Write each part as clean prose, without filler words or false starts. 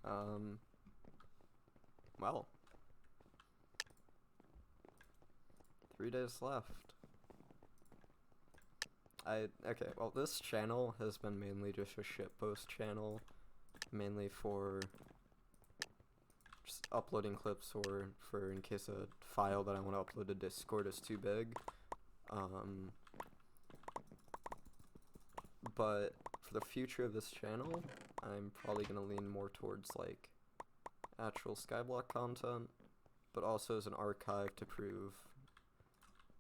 Um, well, 3 days left. Okay, well, this channel has been mainly just a shitpost channel, mainly for just uploading clips or for in case a file that I want to upload to Discord is too big. But for the future of this channel, I'm probably going to lean more towards like actual Skyblock content, but also as an archive to prove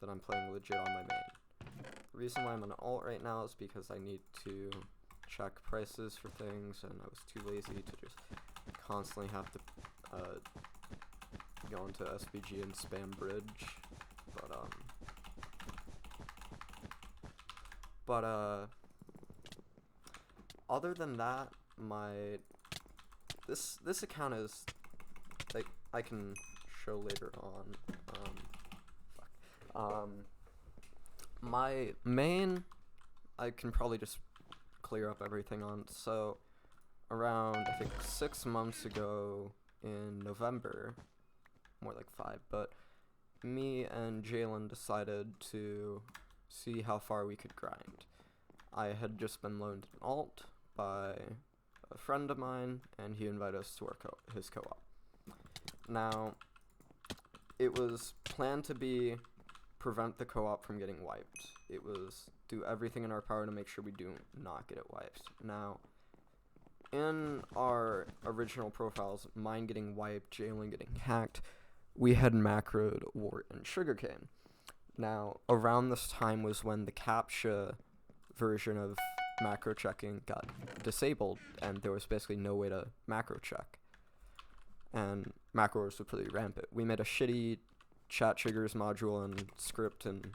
that I'm playing legit on my main. The reason why I'm on alt right now is because I need to check prices for things, and I was too lazy to just constantly have to go into SVG and spam bridge. But other than that, this account is like I can show later on. My main, I can probably just clear up everything on. So around I think 6 months ago in November, more like 5, but me and Jalen decided to see how far we could grind. I had just been loaned an alt by a friend of mine, and he invited us to our his co-op. Now, it was planned to be prevent the co-op from getting wiped. It was do everything in our power to make sure we do not get it wiped. Now, in our original profiles, mine getting wiped, Jalen getting hacked, we had macroed wart and sugarcane. Now, around this time was when the CAPTCHA version of macro checking got disabled, and there was basically no way to macro check. And macros were pretty rampant. We made a shitty chat triggers module and script in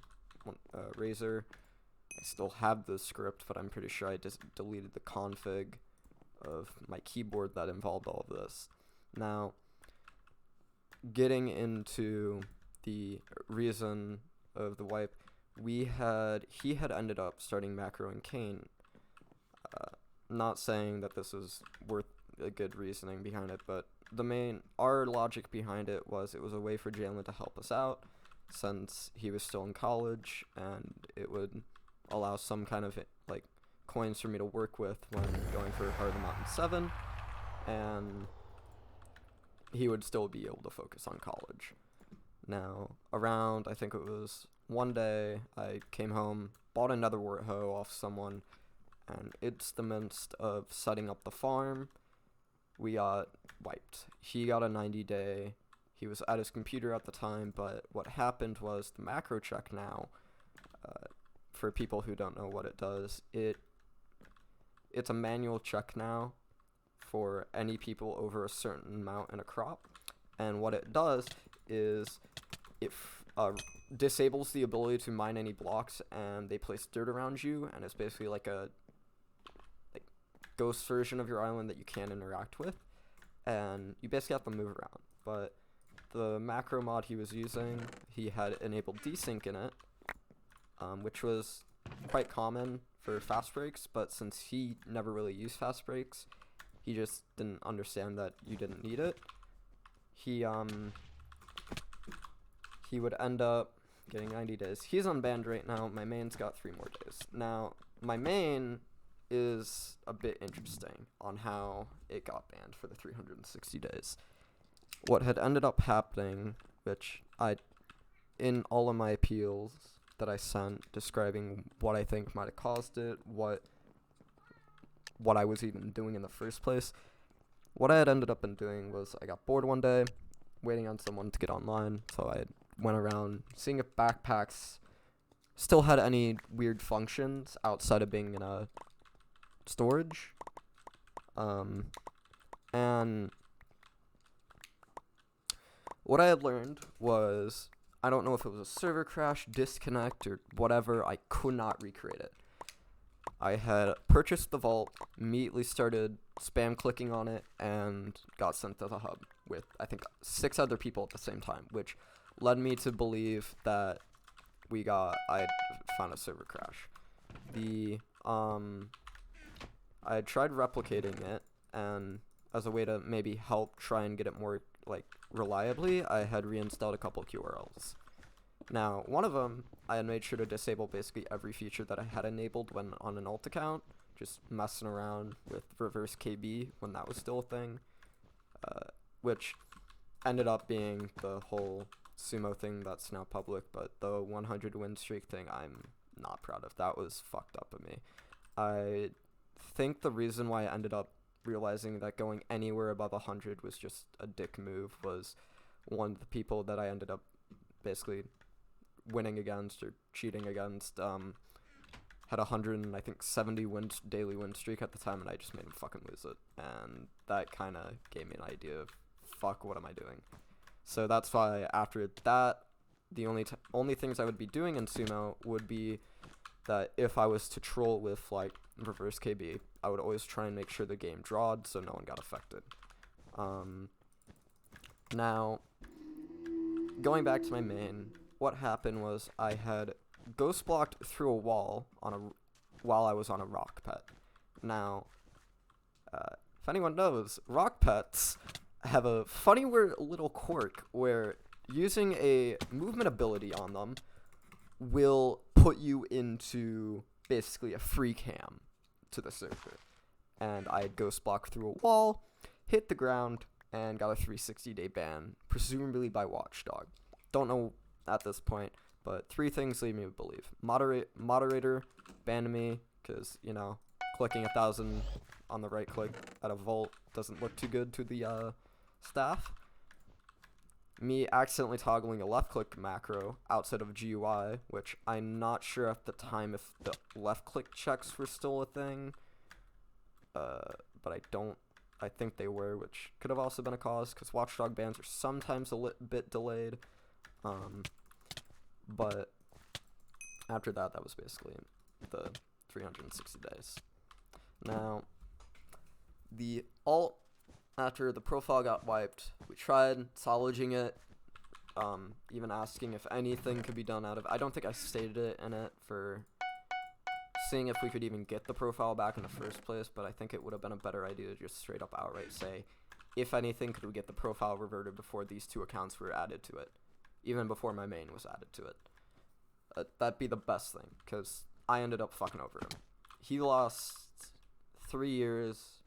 Razor. I still have the script, but I'm pretty sure I just deleted the config of my keyboard that involved all of this. Now, getting into the reason of the wipe, he had ended up starting macroing Kane. Not saying that this is worth a good reasoning behind it, but our logic behind it was a way for Jalen to help us out since he was still in college, and it would allow some kind of like coins for me to work with when going for Heart of the Mountain 7, and he would still be able to focus on college. Now, around, I think it was one day, I came home, bought another wart hoe off someone, and it's the midst of setting up the farm, we got wiped. He got a 90-day. He was at his computer at the time, but what happened was the macro check now, for people who don't know what it does, it's a manual check now for any people over a certain amount in a crop, and what it does is it disables the ability to mine any blocks, and they place dirt around you, and it's basically like a ghost version of your island that you can't interact with, and you basically have to move around. But the macro mod he was using, he had enabled desync in it, which was quite common for fast breaks, but since he never really used fast breaks, he just didn't understand that you didn't need it. He would end up getting 90 days. He's unbanned right now. My main's got 3 more days. Now, my main is a bit interesting on how it got banned for the 360 days. What had ended up happening, which in all of my appeals that I sent describing what I think might have caused it, what I was even doing in the first place, what I had ended up doing was I got bored one day, waiting on someone to get online, so I went around seeing if backpacks still had any weird functions outside of being in a storage, and what I had learned was, I don't know if it was a server crash, disconnect, or whatever, I could not recreate it. I had purchased the vault, immediately started spam clicking on it, and got sent to the hub with, I think, 6 other people at the same time, which led me to believe that I had found a server crash. I had tried replicating it, and as a way to maybe help try and get it more, like, reliably, I had reinstalled a couple QRLs. Now, one of them, I had made sure to disable basically every feature that I had enabled when on an alt account, just messing around with reverse KB when that was still a thing, which ended up being the whole sumo thing that's now public, but the 100 win streak thing I'm not proud of. That was fucked up of me. I think the reason why I ended up realizing that going anywhere above 100 was just a dick move was one of the people that I ended up basically winning against or cheating against had 170 daily win streak at the time, and I just made him fucking lose it, and that kind of gave me an idea of fuck, what am I doing? So that's why after that, the only things I would be doing in sumo would be that if I was to troll with like reverse KB, I would always try and make sure the game drawed so no one got affected. Now, going back to my main, what happened was I had ghost blocked through a wall while I was on a rock pet. Now, if anyone knows, rock pets have a funny weird little quirk where using a movement ability on them will put you into basically a free cam to the server. And I had ghost blocked through a wall, hit the ground, and got a 360-day ban, presumably by Watchdog. Don't know at this point, but 3 things lead me to believe. Moderator banned me because, you know, clicking 1,000 on the right click at a vault doesn't look too good to the staff. Me accidentally toggling a left click macro outside of GUI, which I'm not sure at the time if the left click checks were still a thing, but I think they were, which could have also been a cause, because Watchdog bans are sometimes a bit delayed. But after that, that was basically the 360 days. Now, the alt, after the profile got wiped, we tried salvaging it, even asking if anything could be done out of it. I don't think I stated it in it for seeing if we could even get the profile back in the first place, but I think it would have been a better idea to just straight up outright say, if anything, could we get the profile reverted before these 2 accounts were added to it, even before my main was added to it. That'd be the best thing, because I ended up fucking over him. He lost 3 years,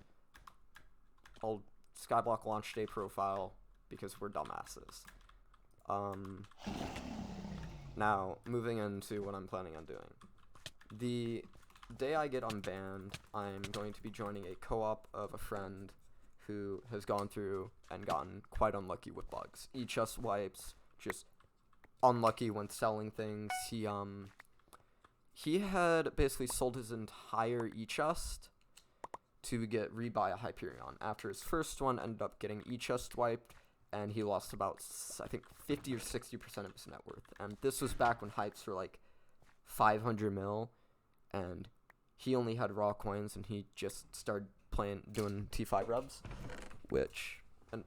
old Skyblock launch day profile, because we're dumbasses. Now, moving into what I'm planning on doing. The day I get unbanned, I'm going to be joining a co-op of a friend who has gone through and gotten quite unlucky with bugs. E-chest wipes, just unlucky when selling things. He had basically sold his entire e-chest to get rebuy a Hyperion. After his first one ended up getting e-chest wiped, and he lost about, I think, 50 or 60% of his net worth. And this was back when hypes were like 500 mil, and he only had raw coins, and he just started doing T5 rubs, which, and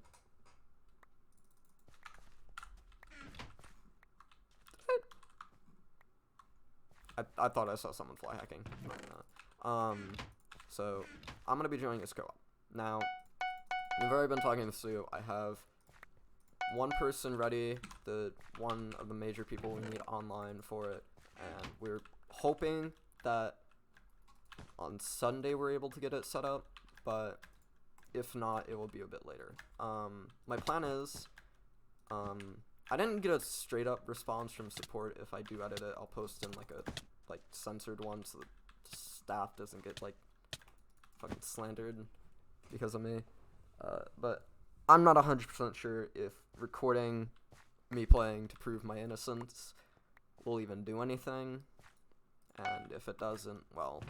I thought I saw someone fly hacking. So I'm gonna be joining his co-op. Now, we've already been talking to Sue. I have one person ready, one of the major people we need online for it, and we're hoping that on Sunday we're able to get it set up, but if not, it will be a bit later. My plan is, I didn't get a straight up response from support. If I do edit it, I'll post in like a censored one so the staff doesn't get like fucking slandered because of me. But I'm not 100% sure if recording me playing to prove my innocence will even do anything. And if it doesn't, well,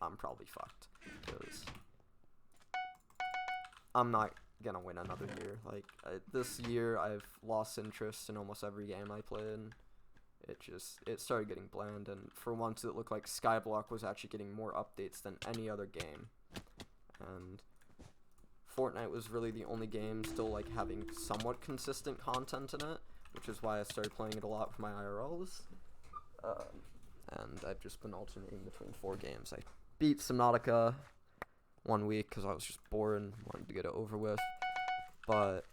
I'm probably fucked. Because I'm not gonna win another year. Like, this year I've lost interest in almost every game I played. It started getting bland, and for once it looked like Skyblock was actually getting more updates than any other game. And Fortnite was really the only game still like having somewhat consistent content in it, which is why I started playing it a lot for my IRLs. And I've just been alternating between 4 games. I beat Subnautica, 1 week because I was just bored and wanted to get it over with. But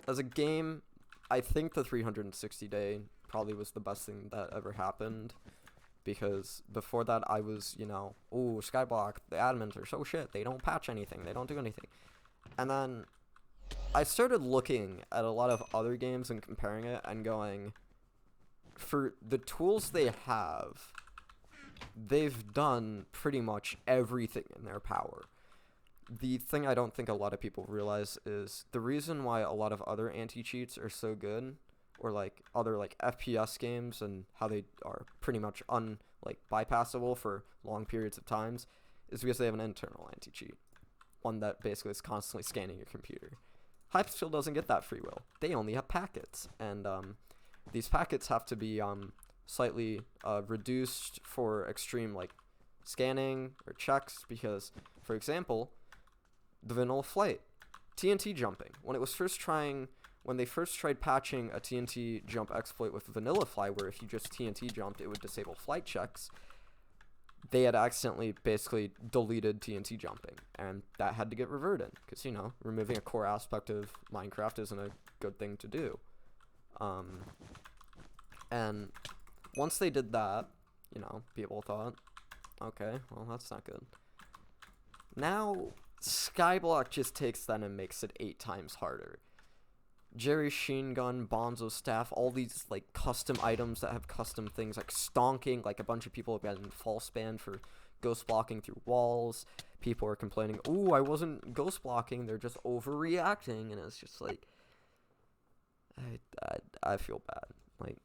as a game, I think the 360-day probably was the best thing that ever happened, because before that I was, ooh, Skyblock, the admins are so shit, they don't patch anything, they don't do anything. And then I started looking at a lot of other games and comparing it and going, for the tools they have, they've done pretty much everything in their power. The thing I don't think a lot of people realize is the reason why a lot of other anti-cheats are so good, or like other like FPS games, and how they are pretty much bypassable for long periods of times, is because they have an internal anti-cheat, one that basically is constantly scanning your computer. Hypesteel doesn't get that free will. They only have packets, and these packets have to be slightly reduced for extreme like scanning or checks, because, for example, the vanilla flight, TNT jumping, when they first tried patching a TNT jump exploit with vanilla fly, where if you just TNT jumped, it would disable flight checks, they had accidentally basically deleted TNT jumping, and that had to get reverted, because, removing a core aspect of Minecraft isn't a good thing to do. And once they did that, people thought, okay, well, that's not good. Now, Skyblock just takes that and makes it 8 times harder. Jerry's Sheen Gun, Bonzo's Staff, all these like custom items that have custom things, like stonking, like a bunch of people have gotten false banned for ghost blocking through walls. People are complaining, ooh, I wasn't ghost blocking, they're just overreacting, and it's just like, I feel bad. Like,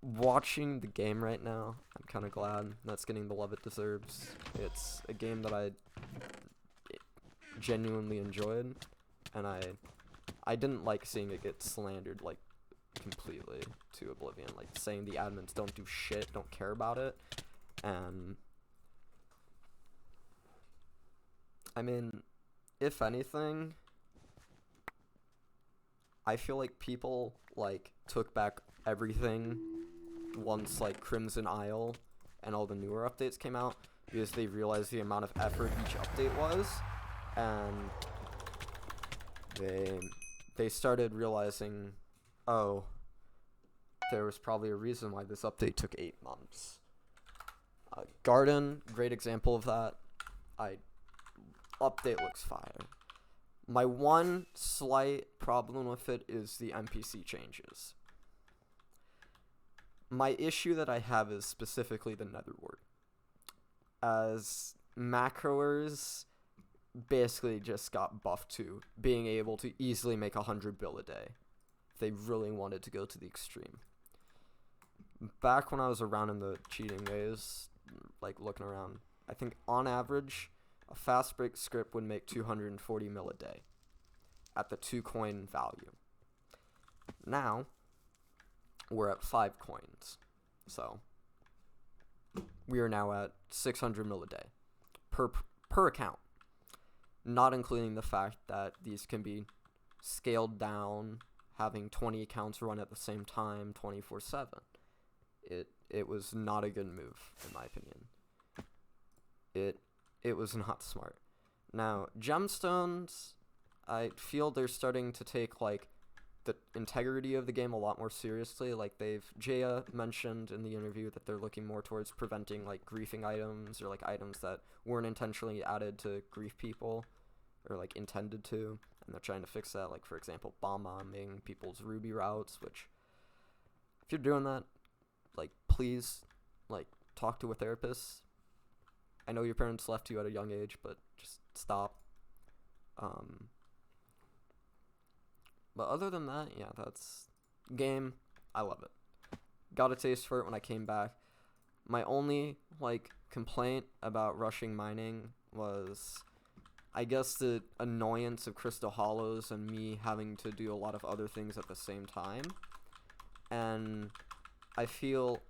watching the game right now, I'm kind of glad that's getting the love it deserves. It's a game that I genuinely enjoyed, and I didn't like seeing it get slandered like completely to oblivion, like saying the admins don't do shit, don't care about it. And I mean, if anything, I feel like people like took back everything once like Crimson Isle and all the newer updates came out, because they realized the amount of effort each update was, and they started realizing, oh, there was probably a reason why this update took 8 months. Garden, great example of that. Update looks fire. My one slight problem with it is the NPC changes. My issue that I have is specifically the Nether Wart, as macroers basically just got buffed to being able to easily make 100 bill a day if they really wanted to go to the extreme. Back when I was around in the cheating days, like looking around, I think on average a fast break script would make 240 mil a day at the 2 coin value. Now we're at 5 coins, so we are now at 600 mil a day per account, not including the fact that these can be scaled down, having 20 accounts run at the same time 24/7. It was not a good move, in my opinion. It was not smart. Now, gemstones, I feel they're starting to take like the integrity of the game a lot more seriously. Like Jaya mentioned in the interview that they're looking more towards preventing like griefing items, or like items that weren't intentionally added to grief people, or like intended to, and they're trying to fix that. Like, for example, bomb bombing people's ruby routes, which if you're doing that, like, please like talk to a therapist. I know your parents left you at a young age, but just stop. But other than that, yeah, that's game. I love it. Got a taste for it when I came back. My only like complaint about rushing mining was, I guess, the annoyance of crystal hollows and me having to do a lot of other things at the same time. And I feel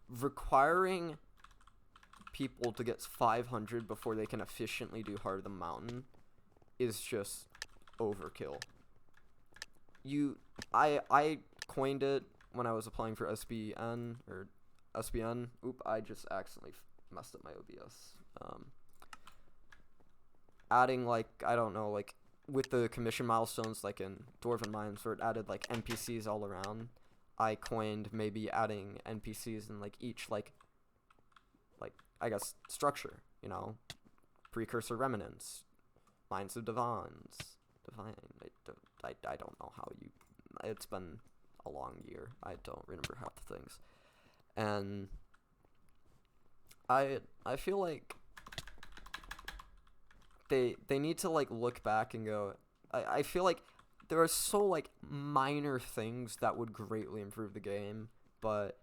requiring people to get 500 before they can efficiently do Heart of the Mountain is just overkill. I coined it when I was applying for SBN, or SBN. I just accidentally messed up my OBS. Adding, like, I don't know, like, with the commission milestones, like in Dwarven Mines, where it added, like, NPCs all around, I coined maybe adding NPCs in, like, each, like, I guess, structure, you know? Precursor Remnants, Mines of Divine, I don't know how you, it's been a long year, I don't remember half the things, and I feel like they need to, like, look back and go, I feel like there are so, like, minor things that would greatly improve the game, but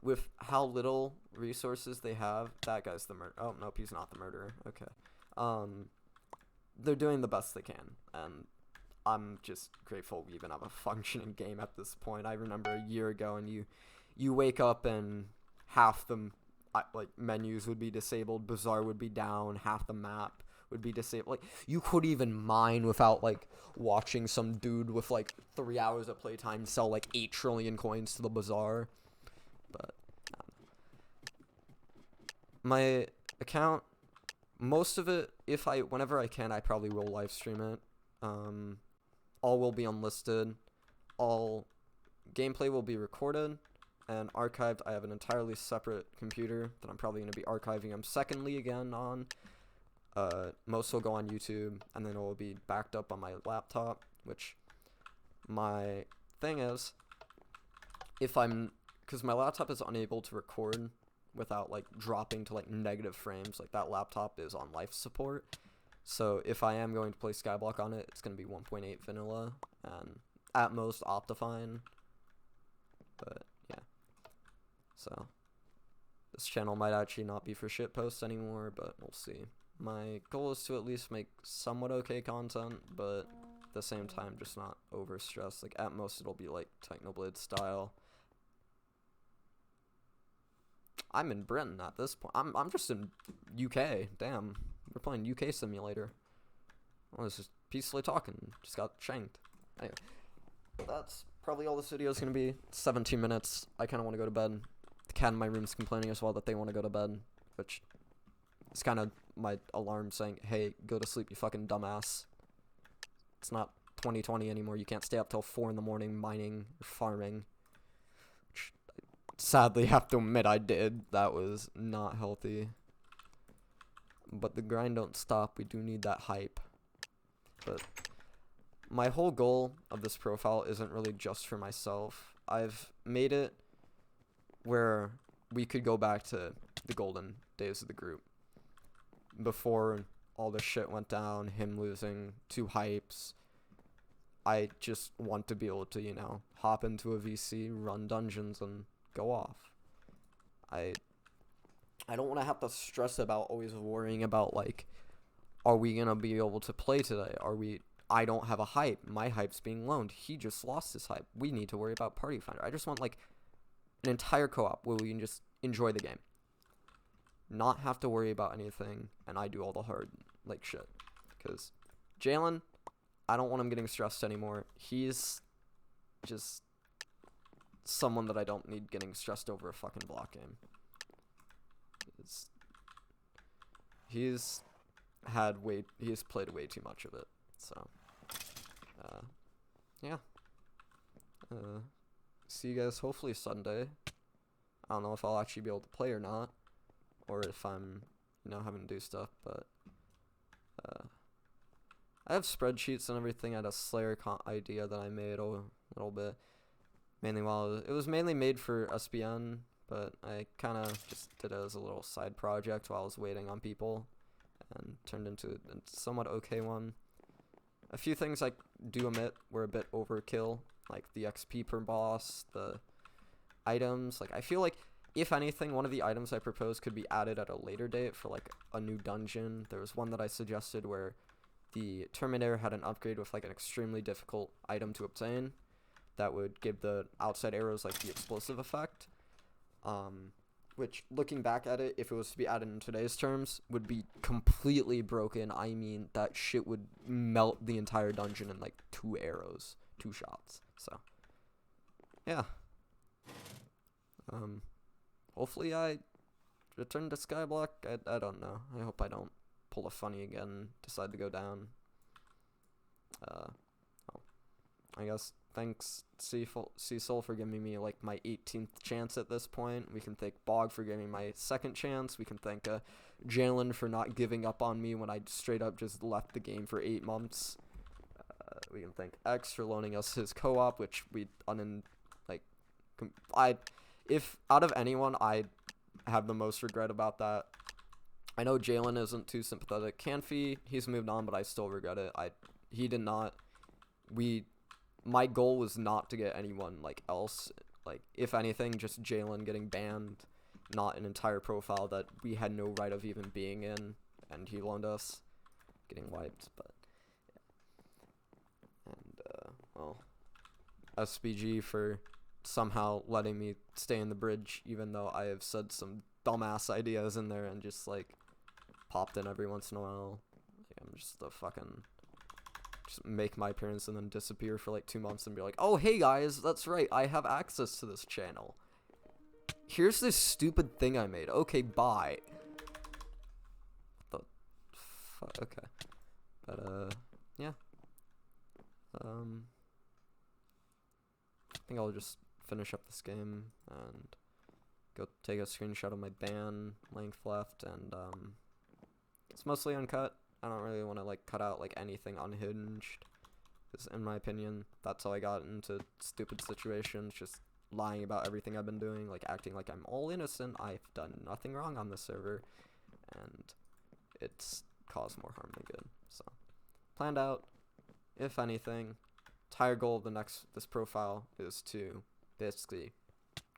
with how little resources they have, that guy's the murderer. Oh, nope, he's not the murderer. Okay. They're doing the best they can, and I'm just grateful we even have a functioning game at this point. I remember a year ago, and you wake up and half the like menus would be disabled, Bazaar would be down, half the map would be disabled. Like, you could even mine without, like, watching some dude with, like, 3 hours of playtime sell, like, 8 trillion coins to the Bazaar. But my account, most of it, whenever I can, I probably will live stream it. All will be unlisted. All gameplay will be recorded and archived. I have an entirely separate computer that I'm probably going to be archiving them secondly again on. Most will go on YouTube, and then it will be backed up on my laptop, which my thing is, because my laptop is unable to record without, like, dropping to, like, negative frames, like, that laptop is on life support, so if I am going to play Skyblock on it, it's going to be 1.8 vanilla, and at most Optifine, but, yeah, so, this channel might actually not be for shitposts anymore, but we'll see. My goal is to at least make somewhat okay content, but at the same time, just not overstressed. Like, at most, it'll be, like, Technoblade style. I'm in Britain at this point. I'm just in UK. Damn. We're playing UK Simulator. I was just peacefully talking. Just got shanked. Anyway. That's probably all this video is going to be. 17 minutes. I kind of want to go to bed. The cat in my room's complaining as well that they want to go to bed, which is kind of my alarm saying, hey, go to sleep, you fucking dumbass. It's not 2020 anymore. You can't stay up till 4 in the morning mining or farming. Which I sadly have to admit I did. That was not healthy. But the grind don't stop. We do need that hype. But my whole goal of this profile isn't really just for myself. I've made it where we could go back to the golden days of the group. Before all the shit went down, him losing 2 hypes, I just want to be able to, you know, hop into a VC, run dungeons, and go off. I don't want to have to stress about always worrying about, like, are we going to be able to play today? I don't have a hype. My hype's being loaned. He just lost his hype. We need to worry about Party Finder. I just want, like, an entire co-op where we can just enjoy the game. Not have to worry about anything, and I do all the hard, like, shit. Because Jalen, I don't want him getting stressed anymore. He's just someone that I don't need getting stressed over a fucking block game. He's played way too much of it, so, yeah. See you guys hopefully Sunday. I don't know if I'll actually be able to play or not, or if I'm, you know, having to do stuff, but, I have spreadsheets and everything. I had a Slayer idea that I made a little bit, it was mainly made for SBN, but I kind of just did it as a little side project while I was waiting on people, and turned into a somewhat okay one. A few things I do omit were a bit overkill, like the XP per boss, the items. Like, I feel like, if anything, one of the items I proposed could be added at a later date for, like, a new dungeon. There was one that I suggested where the Terminator had an upgrade with, like, an extremely difficult item to obtain that would give the outside arrows, like, the explosive effect. Which, looking back at it, if it was to be added in today's terms, would be completely broken. I mean, that shit would melt the entire dungeon in, like, 2 arrows, 2 shots. So, yeah. Hopefully I return to Skyblock? I don't know. I hope I don't pull a funny again, decide to go down. I guess thanks seesoul for giving me like my 18th chance at this point. We can thank Bog for giving me my second chance. We can thank Jalen for not giving up on me when I straight up just left the game for 8 months. We can thank X for loaning us his co-op, which we if out of anyone, I have the most regret about that. I know Jalen isn't too sympathetic. Canfy, he's moved on, but I still regret it. He did not. My goal was not to get anyone else. If anything, just Jalen getting banned, not an entire profile that we had no right of even being in, and he loaned us, getting wiped. But yeah. And well, SBG for somehow letting me stay in the bridge, even though I have said some dumbass ideas in there and just popped in every once in a while. I'm just a fucking. Just make my appearance and then disappear for 2 months and be like, oh, hey guys, that's right, I have access to this channel. Here's this stupid thing I made. Okay, bye. What the fuck? Okay. But, yeah. I think I'll just finish up this game and go take a screenshot of my ban length left, and, it's mostly uncut. I don't really want to cut out anything unhinged, because in my opinion, that's how I got into stupid situations, just lying about everything I've been doing, acting like I'm all innocent. I've done nothing wrong on this server, and it's caused more harm than good. So, planned out. If anything, entire goal of this profile is to basically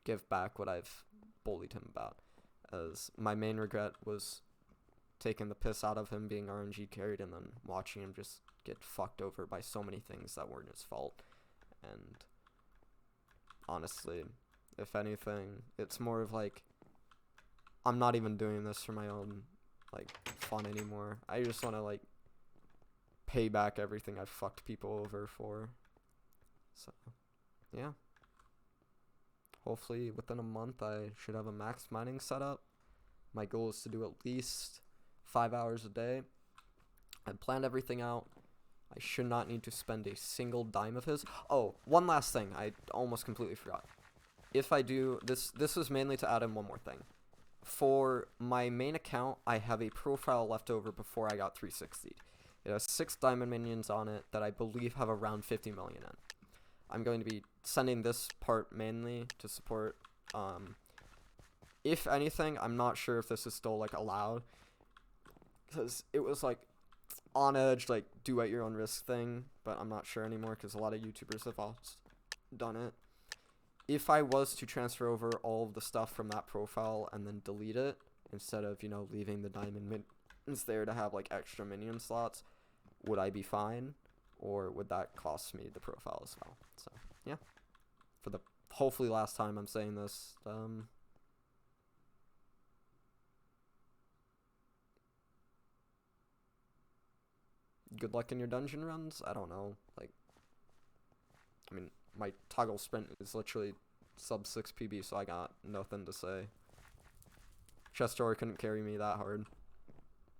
give back what I've bullied him about, as my main regret was taking the piss out of him being RNG carried and then watching him just get fucked over by so many things that weren't his fault. And honestly, if anything, it's more of I'm not even doing this for my own fun anymore. I just want to pay back everything I've fucked people over for. So yeah, hopefully within a month I should have a max mining setup. My goal is to do at least 5 hours a day. I planned everything out. I should not need to spend a single dime of his. Oh, one last thing. I almost completely forgot. If I do, this was mainly to add in one more thing. For my main account, I have a profile left over before I got 360. It has 6 diamond minions on it that I believe have around 50 million in. I'm going to be sending this part mainly to support. If anything, I'm not sure if this is still allowed, because it was on edge, do at your own risk thing, but I'm not sure anymore because a lot of YouTubers have done it. If I was to transfer over all of the stuff from that profile and then delete it, instead of, leaving the diamond minions there to have extra minion slots, would I be fine, or would that cost me the profile as well? So yeah, for the hopefully last time I'm saying this, good luck in your dungeon runs. I don't know, I mean, my toggle sprint is literally sub 6 PB, so I got nothing to say. Chest Door couldn't carry me that hard.